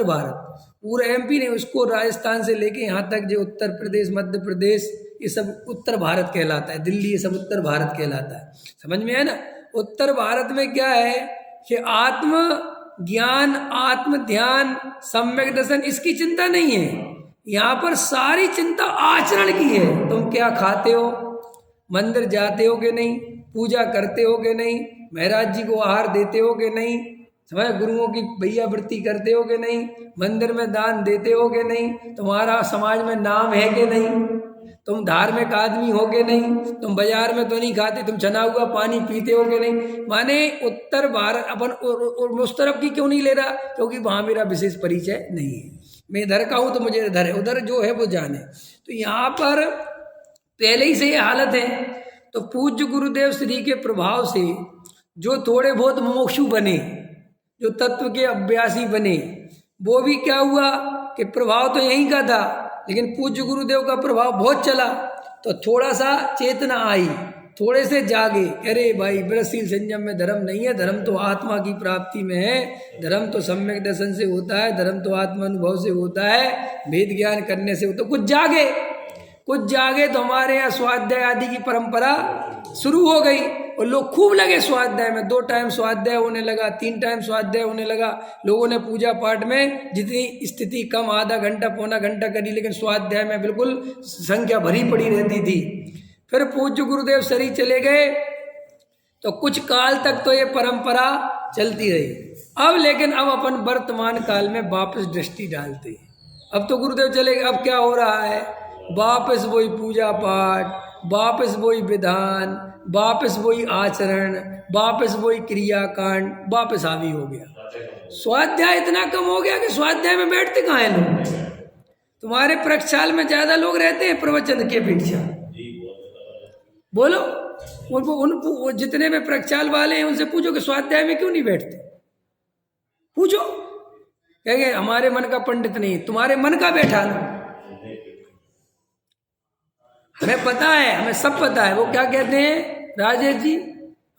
S1: भारत पूरा एमपी नहीं, उसको राजस्थान से लेके यहाँ तक जो उत्तर प्रदेश, मध्य प्रदेश, ये सब उत्तर भारत कहलाता है। दिल्ली ये सब उत्तर भारत कहलाता है। समझ में है ना? उत्तर भारत में क्या है कि आत्म ज्ञान, आत्म ध्यान, सम्यक दर्शन, इसकी चिंता नहीं है। यहाँ पर सारी चिंता आचरण की है। तुम क्या खाते हो, मंदिर जाते हो कि नहीं, पूजा करते हो कि नहीं, महाराज जी को आहार देते हो कि नहीं, समझ, गुरुओं की भैया वृत्ति करते हो कि नहीं, मंदिर में दान देते हो कि नहीं, तुम्हारा समाज में नाम है कि नहीं, तुम धार्मिक आदमी हो कि नहीं, तुम बाजार में तो नहीं खाते, तुम छना हुआ पानी पीते हो कि नहीं। माने उत्तर भारत अपन और उस तरफ की क्यों नहीं ले रहा, क्योंकि वहाँ मेरा विशेष परिचय नहीं है, मैं इधर का हूँ तो मुझे इधर है, उधर जो है वो जाने। तो यहाँ पर पहले ही से ये हालत है। तो पूज्य गुरुदेव श्री के प्रभाव से जो थोड़े बहुत मोक्षु बने, जो तत्व के अभ्यासी बने, वो भी क्या हुआ कि प्रभाव तो यहीं का था, लेकिन पूज्य गुरुदेव का प्रभाव बहुत चला, तो थोड़ा सा चेतना आई, थोड़े से जागे, अरे भाई ब्रजशील संयम में धर्म नहीं है, धर्म तो आत्मा की प्राप्ति में है, धर्म तो सम्यक दर्शन से होता है, धर्म तो आत्मानुभव से होता है, वेद ज्ञान करने से होता। कुछ जागे तो हमारे यहाँ स्वाध्याय आदि की परंपरा शुरू हो गई और लोग खूब लगे स्वाध्याय में। 2 टाइम स्वाध्याय होने लगा, 3 टाइम स्वाध्याय होने लगा। लोगों ने पूजा पाठ में जितनी स्थिति कम आधा घंटा पौना घंटा करी, लेकिन स्वाध्याय में बिल्कुल संख्या भरी पड़ी रहती थी। फिर पूज्य गुरुदेव सरी चले गए तो कुछ काल तक तो ये परंपरा चलती रही। अब लेकिन अब अपन वर्तमान काल में वापस दृष्टि डालते हैं। अब तो गुरुदेव चले गए, अब क्या हो रहा है, वापस वही पूजा पाठ, वापस वही विधान, वापस वही आचरण, वापस वही क्रियाकांड, वापस हावी हो गया। स्वाध्याय इतना कम हो गया कि स्वाध्याय में बैठते कहाँ हैं लोग। तुम्हारे प्रक्षाल में ज्यादा लोग रहते हैं प्रवचन के अपेक्षा। बोलो उनको जितने में प्रक्षाल वाले हैं उनसे पूछो कि स्वाध्याय में क्यों नहीं बैठते, पूछो, कहेंगे हमारे मन का पंडित नहीं, तुम्हारे मन का बैठा लो। हमें पता है, हमें सब पता है। वो क्या कहते हैं राजेश जी,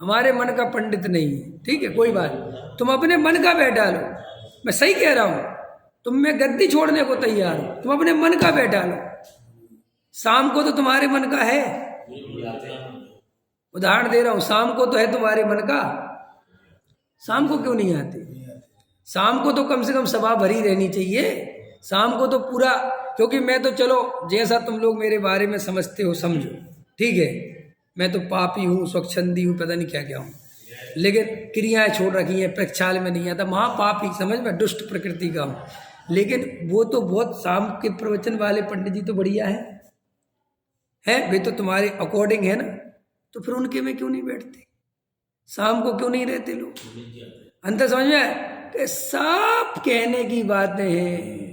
S1: हमारे मन का पंडित नहीं है, ठीक है कोई बात, तुम अपने मन का बैठा लो। मैं सही कह रहा हूं, तुम मैं गद्दी छोड़ने को तैयार हूं, तुम अपने मन का बैठा लो। शाम को तो तुम्हारे मन का है, उदाहरण दे रहा हूं, शाम को तो है तुम्हारे मन का, शाम को क्यों नहीं आते? शाम को तो कम से कम सभा भरी रहनी चाहिए, शाम को तो पूरा, क्योंकि मैं तो चलो जैसा तुम लोग मेरे बारे में समझते हो समझो, ठीक है, मैं तो पापी हूँ, स्वच्छंदी हूँ, पता नहीं क्या क्या हूँ, लेकिन क्रियाएं छोड़ रखी हैं, प्रक्षाल में नहीं आता, महापापी समझ में, दुष्ट प्रकृति का हूँ। लेकिन वो तो बहुत शाम के प्रवचन वाले पंडित जी तो बढ़िया है वे तो तुम्हारे अकॉर्डिंग है ना, तो फिर उनके में क्यों नहीं बैठते? शाम को क्यों नहीं रहते लोग? अंतर समझ में आए कि सब कहने की बातें हैं,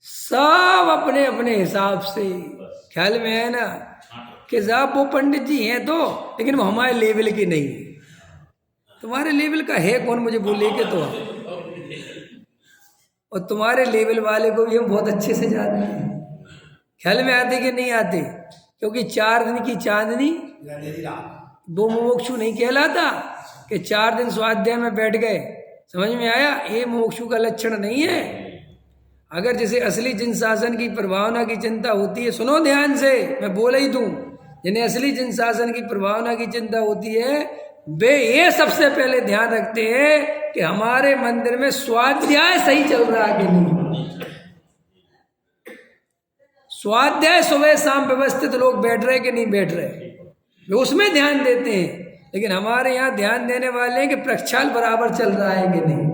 S1: सब अपने अपने हिसाब से, ख्याल में है ना कि साहब वो पंडित जी हैं तो, लेकिन वो हमारे लेवल के नहीं है। तुम्हारे लेवल का है कौन मुझे बोले के तो, और तुम्हारे लेवल वाले को भी हम बहुत अच्छे से जानते हैं। ख्याल में आते कि नहीं आते? क्योंकि 4 दिन की चांदनी 2 मोक्षु नहीं कहलाता कि 4 दिन स्वाध्याय में बैठ गए, समझ में आया? ये मोक्षु का लक्षण नहीं है। अगर जैसे असली जिन शासन की प्रभावना की चिंता होती है, सुनो ध्यान से, मैं बोल ही दूं, जिन्हें असली जिन शासन की प्रभावना की चिंता होती है वे ये सबसे पहले ध्यान रखते हैं कि हमारे मंदिर में स्वाध्याय सही चल रहा है कि नहीं। स्वाध्याय सुबह शाम व्यवस्थित लोग बैठ रहे कि नहीं बैठ रहे, वे उसमें ध्यान देते हैं। लेकिन हमारे यहाँ ध्यान देने वाले हैं कि प्रक्षाल बराबर चल रहा है कि नहीं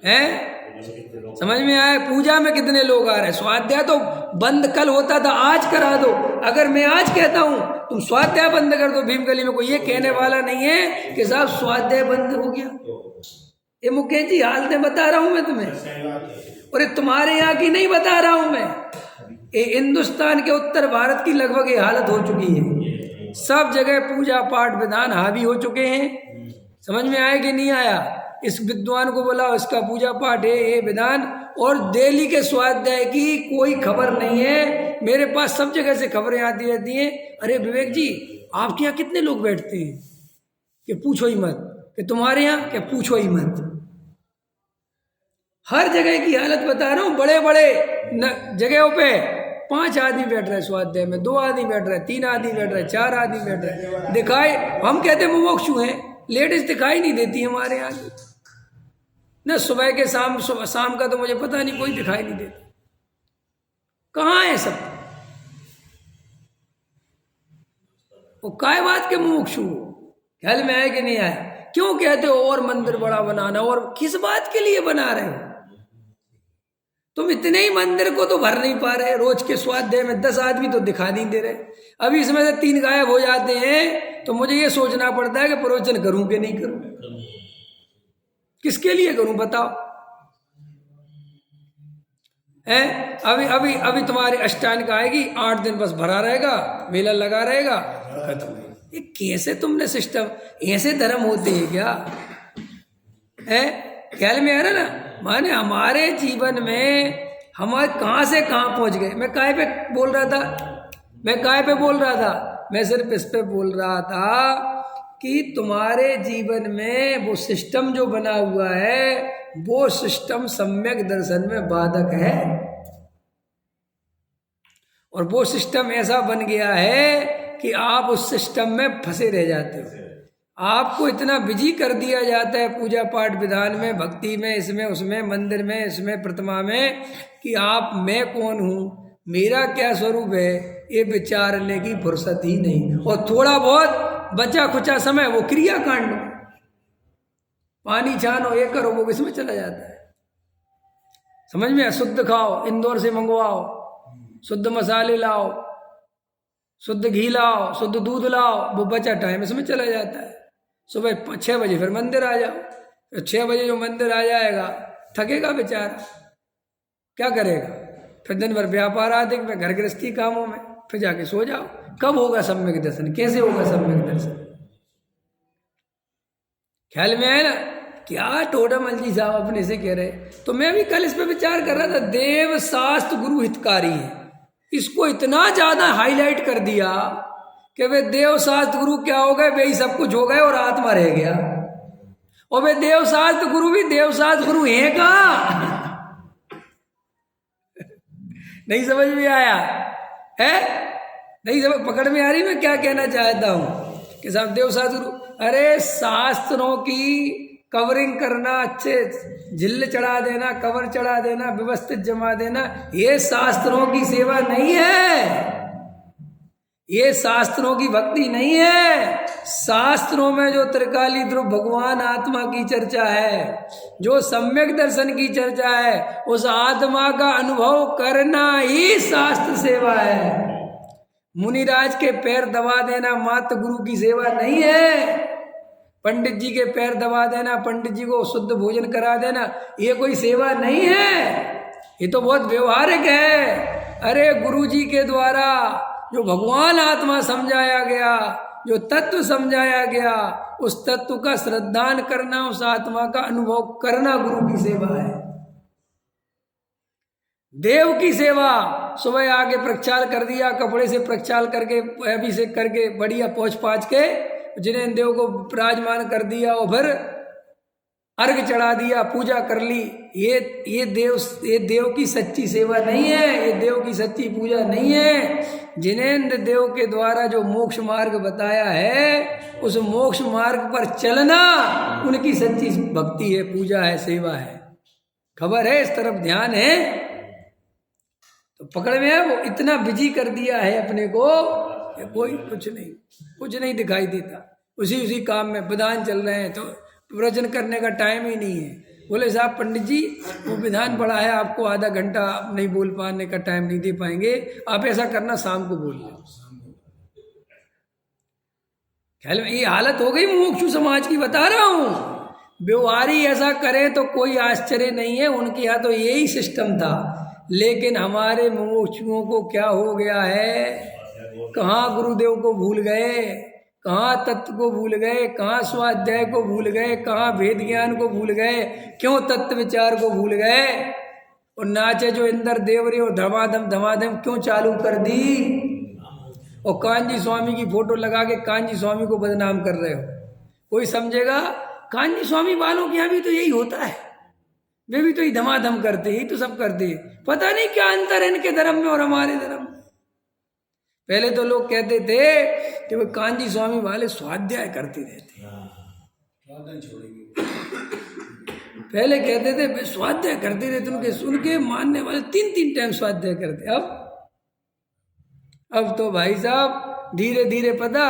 S1: है। समझ में आया? पूजा में कितने लोग आ रहे हैं, स्वाध्याय तो बंद कल होता था, आज करा दो। अगर मैं आज कहता हूं तुम स्वाध्याय बंद कर दो भीमगली में, कोई ये कहने वाला नहीं है कि साहब स्वाध्याय बंद हो गया। ये मुकेश जी हालतें बता रहा हूं मैं तुम्हें, और ये तुम्हारे यहाँ की नहीं बता रहा हूं मैं, ये हिंदुस्तान के उत्तर भारत की लगभग ये हालत हो चुकी है। सब जगह पूजा पाठ विधान हावी हो चुके हैं। समझ में आया कि नहीं आया? इस विद्वान को बोला इसका पूजा पाठ है, ये विधान, और दिल्ली के स्वाध्याय की कोई खबर नहीं है। मेरे पास सब जगह से खबरें आती रहती हैं, अरे विवेक जी आपके यहाँ कितने लोग बैठते हैं, कि पूछो ही मत, कि तुम्हारे यहाँ क्या पूछो ही मत। हर जगह की हालत बता रहा हूँ, बड़े बड़े जगहों पे 5 आदमी बैठ रहे स्वाध्याय में, 2 आदमी बैठ रहे, 3 आदमी बैठ रहे, 4 आदमी बैठ रहे, दिखाई, हम कहते हैं मुमुक्षु हैं, लेडीज दिखाई नहीं देती हमारे यहाँ न, सुबह के शाम का तो मुझे पता नहीं, कोई दिखाई नहीं देता। कहाँ है सब? वो काय बात के मुमुक्षु, ख्याल में आया कि नहीं आया? क्यों कहते हो और मंदिर बड़ा बनाना, और किस बात के लिए बना रहे हो? तुम इतने ही मंदिर को तो भर नहीं पा रहे, रोज के स्वाध्याय में 10 आदमी तो दिखा नहीं दे रहे, अभी इसमें से 3 गायब हो जाते हैं, तो मुझे ये सोचना पड़ता है कि प्रवचन करूं कि नहीं करूं, किसके लिए करूं बताओ? है अभी अभी अभी तुम्हारी अष्टांग आएगी, 8 दिन बस भरा रहेगा, मेला लगा रहेगा, खत्म। ये कैसे तुमने सिस्टम, ऐसे धर्म होते हैं क्या? है ख्याल में आ रहा ना? माने हमारे जीवन में हमारे कहाँ से कहाँ पहुंच गए। मैं काय पे बोल रहा था, मैं सिर्फ इस पे बोल रहा था कि तुम्हारे जीवन में वो सिस्टम जो बना हुआ है, वो सिस्टम सम्यक दर्शन में बाधक है, और वो सिस्टम ऐसा बन गया है कि आप उस सिस्टम में फंसे रह जाते हो। आपको इतना बिजी कर दिया जाता है पूजा पाठ विधान में, भक्ति में, इसमें उसमें, मंदिर में, इसमें प्रतिमा में, कि आप मैं कौन हूँ, मेरा क्या स्वरूप है, ये विचारने की फुर्सत ही नहीं। और थोड़ा बहुत बचा खुचा समय वो क्रियाकांड, पानी छानो, ये करो, वो इसमें चला जाता है। समझ में? शुद्ध खाओ, इंदौर से मंगवाओ, शुद्ध मसाले लाओ, शुद्ध घी लाओ, शुद्ध दूध लाओ, वो बचा टाइम इसमें चला जाता है। सुबह 6 बजे फिर मंदिर आ जाओ, तो 6 बजे जो मंदिर आ जाएगा थकेगा बेचारा, क्या करेगा? फिर दिन भर व्यापार आदि में, घर गृहस्थी कामों में, फिर जाके सो जाओ। कब होगा सम्यक दर्शन? कैसे होगा सम्यक दर्शन? ख्याल में आया ना? क्या टोडामल जी साहब अपने से कह रहे। तो मैं भी कल इस पर विचार कर रहा था, देव शास्त्र गुरु हितकारी है, इसको इतना ज्यादा हाईलाइट कर दिया कि वे देव शास्त्र गुरु क्या हो गए, वे ही सब कुछ हो गए और आत्मा रह गया। और वे देव शास्त्र गुरु भी देव शास्त्र गुरु हैं कहाँ? नहीं समझ में आया है? नहीं समझ, पकड़ में आ रही? मैं क्या कहना चाहता हूं कि साहब देव शास्त्र गुरु, अरे शास्त्रों की कवरिंग करना, अच्छे झिल्ल चढ़ा देना, कवर चढ़ा देना, व्यवस्थित जमा देना, ये शास्त्रों की सेवा नहीं है, ये शास्त्रों की भक्ति नहीं है। शास्त्रों में जो त्रिकाली ध्रुव भगवान आत्मा की चर्चा है, जो सम्यक दर्शन की चर्चा है, उस आत्मा का अनुभव करना ही शास्त्र सेवा है। मुनिराज के पैर दबा देना मात्र गुरु की सेवा नहीं है। पंडित जी के पैर दबा देना, पंडित जी को शुद्ध भोजन करा देना, ये कोई सेवा नहीं है, ये तो बहुत व्यवहारिक है। अरे गुरु जी के द्वारा जो भगवान आत्मा समझाया गया, जो तत्व समझाया गया, उस तत्व का श्रद्धान करना, उस आत्मा का अनुभव करना गुरु की सेवा है। देव की सेवा, सुबह आके प्रक्षाल कर दिया, कपड़े से प्रक्षाल करके, अभिषेक करके, बढ़िया पोंछ पाछ के जिन्हें देव को विराजमान कर दिया, और फिर अर्घ चढ़ा दिया, पूजा कर ली, ये देव की सच्ची सेवा नहीं है, ये देव की सच्ची पूजा नहीं है। जिनेंद्र देव के द्वारा जो मोक्ष मार्ग बताया है, उस मोक्ष मार्ग पर चलना उनकी सच्ची भक्ति है, पूजा है, सेवा है। खबर है? इस तरफ ध्यान है? तो पकड़ में है? वो इतना बिजी कर दिया है अपने को, कोई कुछ नहीं दिखाई देता, उसी काम में विधान चल रहे हैं, तो प्रवचन करने का टाइम ही नहीं है। बोले साहब पंडित जी वो विधान पड़ा है, आपको आधा घंटा नहीं बोल पाने का टाइम नहीं दे पाएंगे, आप ऐसा करना शाम को बोल लो। ख्याल में ये हालत हो गई मुमुक्षु समाज की, बता रहा हूं। व्यवहारी ऐसा करें तो कोई आश्चर्य नहीं है, उनके यहाँ तो यही सिस्टम था। लेकिन हमारे मुमुक्षुओं को क्या हो गया है, कहाँ गुरुदेव को भूल गए, कहाँ तत्व को भूल गए, कहाँ स्वाध्याय को भूल गए, कहाँ वेद ज्ञान को भूल गए, क्यों तत्व विचार को भूल गए। और नाचे जो इंदर देव रे, और धमाधम क्यों चालू कर दी, और कांजी स्वामी की फोटो लगा के कांजी स्वामी को बदनाम कर रहे हो। कोई समझेगा? कांजी स्वामी वालों के यहाँ भी तो यही होता है, वे भी तो ही धमाधम करते, ही तो सब करते। पता नहीं क्या अंतर है इनके धर्म में और हमारे धर्म में। पहले तो लोग कहते थे कि वो कांजी स्वामी वाले स्वाध्याय करते रहते, पहले कहते थे वे स्वाध्याय करते रहते, उनके मानने वाले 3 टाइम स्वाध्याय करते। अब तो भाई साहब धीरे धीरे पता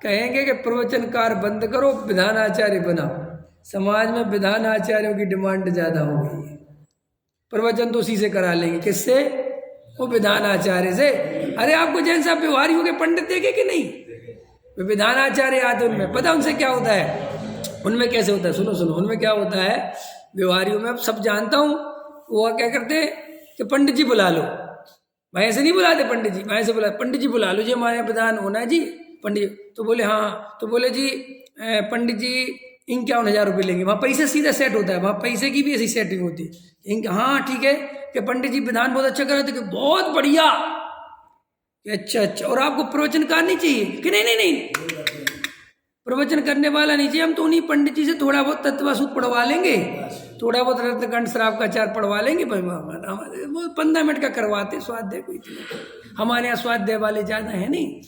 S1: कहेंगे कि प्रवचनकार बंद करो, विधानाचार्य बनाओ। समाज में विधानाचार्यों की डिमांड ज़्यादा हो गई है। प्रवचन तो उसी से करा लेंगे, किससे? वो विधानाचार्य से। अरे आपको जैन साहब व्यवहारियों के पंडित देखे कि नहीं? वे विधानाचार्य आते, उनमें पता उनसे क्या होता है, उनमें कैसे होता है, सुनो सुनो, उनमें क्या होता है व्यवहारियों में। अब सब जानता हूँ, वो क्या करते हैं कि पंडित जी बुला लो। भाई ऐसे नहीं बुलाते पंडित जी, भाई ऐसे बुला, पंडित जी बुला लो जी, हमारे यहाँ विधान होना है जी पंडित जी। तो बोले हाँ, तो बोले जी पंडित जी 51,000 रुपये लेंगे। वहाँ पैसे सीधा सेट होता है, वहाँ पैसे की भी ऐसी सेटिंग होती है। हाँ ठीक है कि पंडित जी विधान बहुत अच्छा कर रहे थे, कि बहुत बढ़िया, अच्छा अच्छा, और आपको प्रवचनकार नहीं चाहिए? कि नहीं नहीं नहीं, प्रवचन करने वाला नहीं चाहिए, हम तो उन्हीं पंडित जी से थोड़ा बहुत तत्वासूत पढ़वा लेंगे, थोड़ा बहुत रत्नकंठ श्राव का चार पढ़वा लेंगे। वो 15 मिनट का करवाते, स्वाध्याय कोई इतना, हमारे यहाँ स्वाध्याय वाले ज़्यादा है नहीं,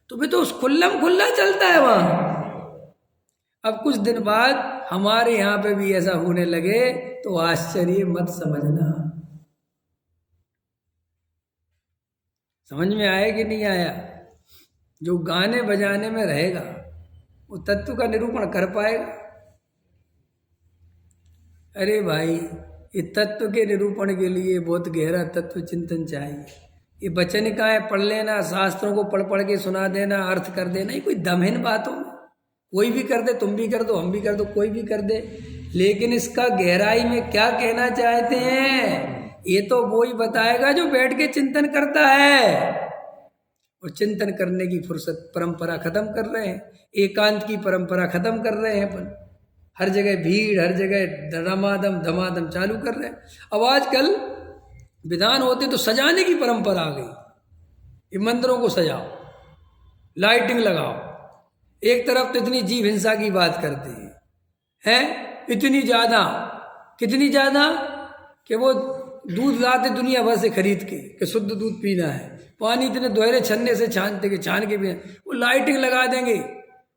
S1: तो भी तो खुल्लम खुल्ला चलता है वहाँ। अब कुछ दिन बाद हमारे यहाँ पे भी ऐसा होने लगे तो आश्चर्य मत समझना। समझ में आया कि नहीं आया? जो गाने बजाने में रहेगा वो तत्व का निरूपण कर पाएगा? अरे भाई, ये तत्व के निरूपण के लिए बहुत गहरा तत्व चिंतन चाहिए। ये वचन का है पढ़ लेना, शास्त्रों को पढ़ पढ़ के सुना देना, अर्थ कर देना, ये कोई दमहीन बातों में कोई भी कर दे, तुम भी कर दो, हम भी कर दो, कोई भी कर दे, लेकिन इसका गहराई में क्या कहना चाहते हैं ये तो वो ही बताएगा जो बैठ के चिंतन करता है। और चिंतन करने की फुर्सत परंपरा खत्म कर रहे हैं, एकांत की परंपरा खत्म कर रहे हैं अपन। हर जगह भीड़, हर जगह धमाधम धमाधम चालू कर रहे हैं। अब आजकल विधान होते तो सजाने की परंपरा आ गई। ये मंदिरों को सजाओ, लाइटिंग लगाओ। एक तरफ तो इतनी जीव हिंसा की बात करते हैं, इतनी ज़्यादा, कितनी ज़्यादा कि वो दूध लाते दुनिया भर से खरीद के कि शुद्ध दूध पीना है, पानी इतने दोहरे छन्ने से छानते के छान के भी, वो लाइटिंग लगा देंगे,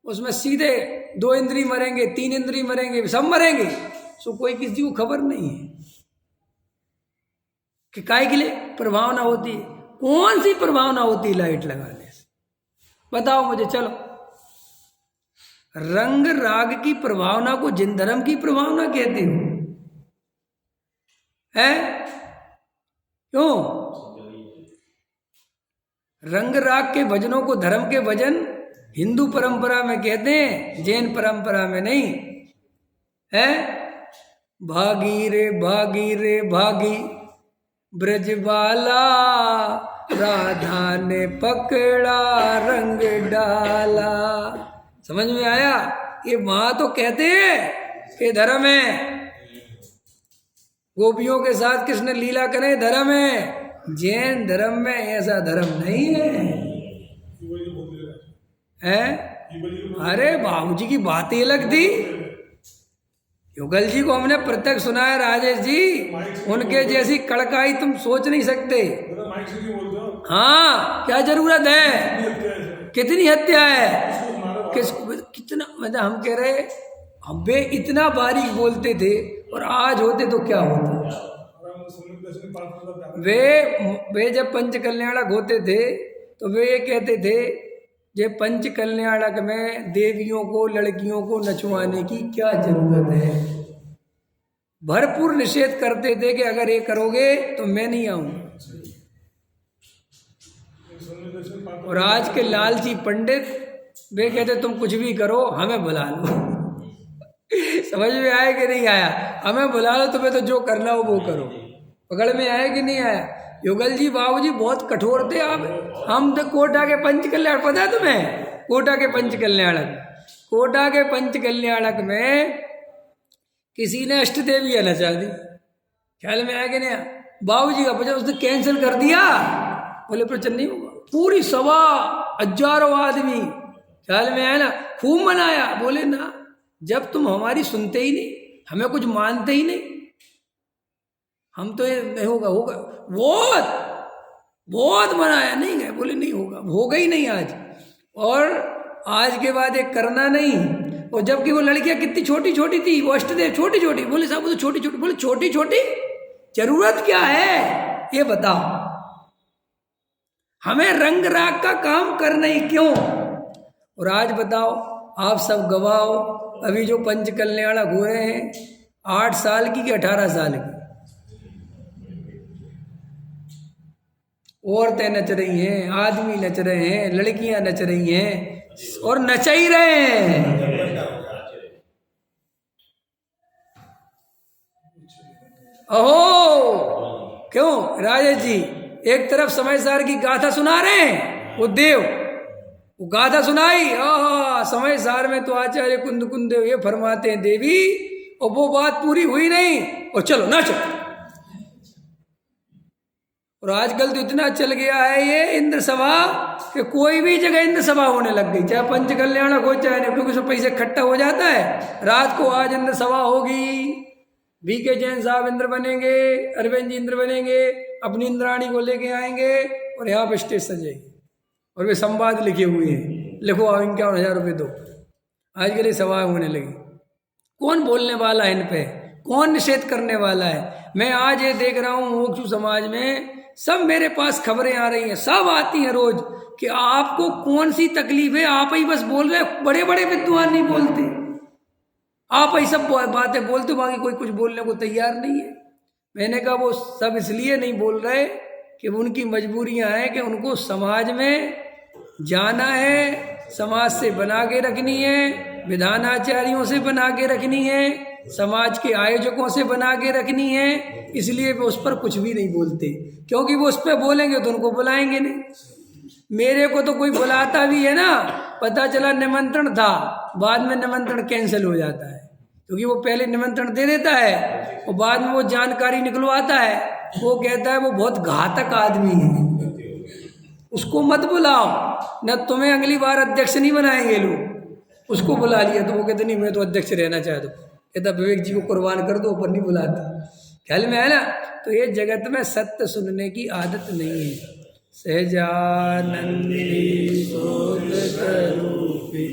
S1: उसमें सीधे 2 इंद्री मरेंगे, 3 इंद्री मरेंगे, सब मरेंगे। सो कोई किसी को खबर नहीं है कि काय के लिए प्रभावना होती है। कौन सी प्रभावना होती है लाइट लगाने से? बताओ मुझे, चलो। रंग राग की प्रभावना को जिन धर्म की प्रभावना कहते हो, है क्यों? रंग राग के भजनों को धर्म के भजन हिंदू परंपरा में कहते हैं, जैन परंपरा में नहीं है। भागी रे भागी ब्रजबाला, राधा ने पकड़ा रंग डाला। समझ में आया? ये वहां तो कहते हैं कि धर्म है, गोपियों के साथ कृष्ण लीला करें, धर्म है। जैन धर्म में ऐसा धर्म नहीं है? अरे बाबूजी की बात ही अलग थी। युगल जी को हमने प्रत्यक्ष सुना है, राजेश जी, उनके जैसी कड़काई तुम सोच नहीं सकते। हाँ, क्या जरूरत है? कितनी हत्या है, कितना, मतलब हम कह रहे हम वे इतना बारीक बोलते थे, और आज होते तो क्या होता। वे जब पंच कल्याणक होते थे तो वे ये कहते थे ये पंच कल्याणक में देवियों को, लड़कियों को नचवाने की क्या जरूरत है। भरपूर निषेध करते थे कि अगर ये करोगे तो मैं नहीं आऊंगा। और आज के लालची पंडित वे कहते तुम कुछ भी करो, हमें बुला लो। समझ में आया कि नहीं आया? हमें बुला लो, तुम्हें तो जो करना हो वो करो। पकड़ में आया कि नहीं आया? युगल जी बाबूजी बहुत कठोर थे आप। हम तो कोटा के पंच कल्याण, पता है तुम्हें? कोटा के पंच कल्याणक में किसी ने अष्ट देवी नचा दी। ख्याल में आया कि नहीं? बाबूजी का बचा उसने कैंसिल कर दिया, बोले प्रचन्न नहीं होगा। पूरी 1,000 आदमी, ख्याल में आया ना, खूब मनाया। बोले ना, जब तुम हमारी सुनते ही नहीं, हमें कुछ मानते ही नहीं, हम तो ये नहीं होगा। बहुत मनाया, नहीं गए, बोले नहीं होगा, होगा ही नहीं आज। और आज के बाद एक करना नहीं। और जबकि वो लड़कियां कितनी छोटी छोटी थी, वो अष्टदेव छोटी छोटी, बोले साहब वो तो छोटी छोटी, बोले छोटी छोटी जरूरत क्या है ये बताओ। हमें रंग राग का काम करना ही क्यों? और आज बताओ, आप सब गवाह हो, अभी जो पंच कल्याणक हुए हैं 8 साल की कि 18 साल की, औरतें नच रही हैं, आदमी नच रहे हैं, लड़कियां नच रही हैं और नचा ही रहे हैं। अहो, क्यों राजेश जी, एक तरफ समय सार की गाथा सुना रहे हैं, वो देव वो गाथा सुनाई, समय सार में तो आचार्य कुंद कुंदेव ये फरमाते हैं देवी, और वो बात पूरी हुई नहीं, और चलो नाचो। और आजकल तो इतना चल गया है ये इंद्र सभा कि कोई भी जगह इंद्र सभा होने लग गई, चाहे पंच कल्याणक हो चाहे नहीं, क्योंकि उसमें पैसे इकट्ठा हो जाता है। रात को आज इंद्र सभा होगी, बीके जैन साहब इंद्र बनेंगे, अरविंद जी इंद्र बनेंगे, अपनी इंद्राणी को लेके आएंगे और यहाँ पे स्टेज सजेगी और वे संवाद लिखे हुए हैं, लिखो आप 51,000 रुपये दो। आजकल ये सभा होने लगी। कौन बोलने वाला है इन पे, कौन निषेध करने वाला है? मैं आज ये देख रहा हूँ मोक्षु समाज में सब मेरे पास खबरें आ रही हैं, सब आती हैं रोज कि आपको कौन सी तकलीफ है, आप ही बस बोल रहे, बड़े बड़े विद्वान नहीं बोलते, आप ही सब बातें बोलते, बाकी कोई कुछ बोलने को तैयार नहीं है। मैंने कहा वो सब इसलिए नहीं बोल रहे कि उनकी मजबूरियां हैं कि उनको समाज में जाना है, समाज से बना के रखनी है, विधानाचार्यों से बना के रखनी है, समाज के आयोजकों से बना के रखनी है, इसलिए वो उस पर कुछ भी नहीं बोलते, क्योंकि वो उस पर बोलेंगे तो उनको बुलाएंगे नहीं। मेरे को तो कोई बुलाता भी है ना, पता चला निमंत्रण था, बाद में निमंत्रण कैंसिल हो जाता है, क्योंकि वो पहले निमंत्रण दे देता है और बाद में वो जानकारी निकलवाता है, वो कहता है वो बहुत घातक आदमी है, उसको मत बुलाओ, न तुम्हें अगली बार अध्यक्ष नहीं बनाएंगे लोग। उसको बुला लिया तो वो कहते नहीं मैं तो अध्यक्ष रहना चाहता हूँ, कहता विवेक जी को कुर्बान कर दो, ऊपर नहीं बुलाता। ख्याल में है ना? तो ये जगत में सत्य सुनने की आदत नहीं है। सहजानंदी सोत स्वरूपी